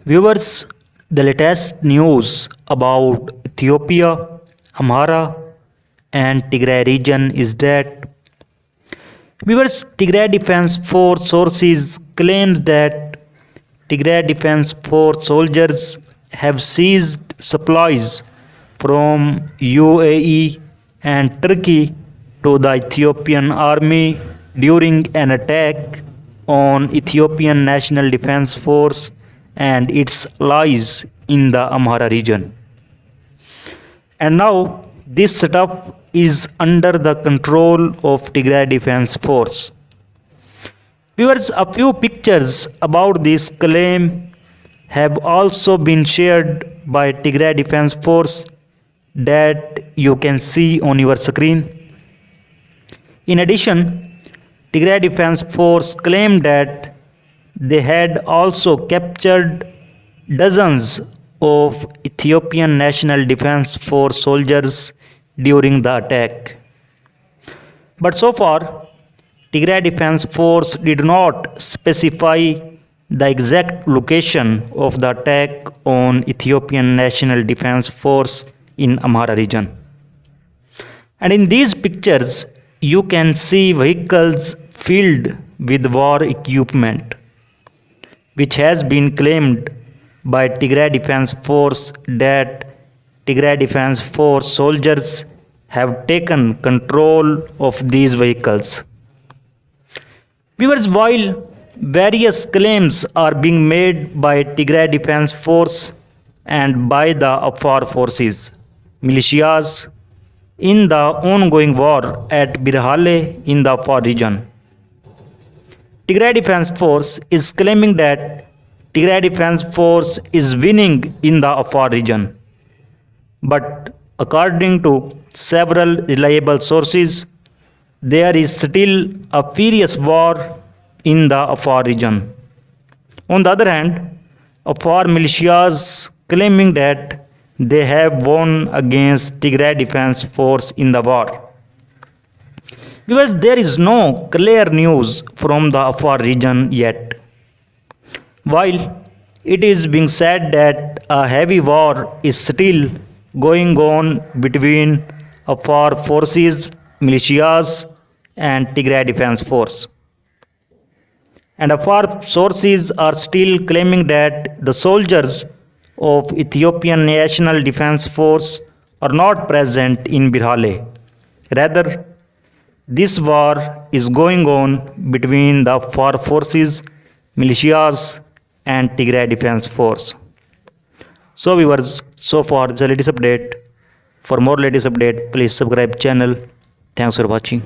Viewers, the latest news about Ethiopia, Amhara, and Tigray region is that Tigray Defense Force sources claims that Tigray Defense Force soldiers have seized supplies from UAE and Turkey to the Ethiopian army during an attack on Ethiopian National Defense Force and its allies in the Amhara region. And now this stuff is under the control of Tigray Defense Force. Viewers, a few pictures about this claim have also been shared by Tigray Defense Force that you can see on your screen. In addition, Tigray Defense Force claimed that they had also captured dozens of Ethiopian National Defense Force soldiers during the attack. But so far, Tigray Defense Force did not specify the exact location of the attack on Ethiopian National Defense Force in Amhara region. And in these pictures, you can see vehicles filled with war equipment, which has been claimed by Tigray Defense Force that Tigray Defense Force soldiers have taken control of these vehicles. Viewers, while various claims are being made by Tigray Defense Force and by the Afar forces, militias in the ongoing war at Birhale in the Afar region, Tigray Defense Force is claiming that Tigray Defense Force is winning in the Afar region. But according to several reliable sources, there is still a furious war in the Afar region. On the other hand, Afar militias claiming that they have won against Tigray Defense Force in the war. Because there is no clear news from the Afar region yet. While it is being said that a heavy war is still going on between Afar forces, militias, and Tigray Defense Force. And Afar sources are still claiming that the soldiers of Ethiopian National Defense Force are not present in Birhale. Rather, this war is going on between the Afar forces, militias, and Tigray Defense Force. So viewers, so far the latest update. For more latest update, please subscribe channel. Thanks for watching.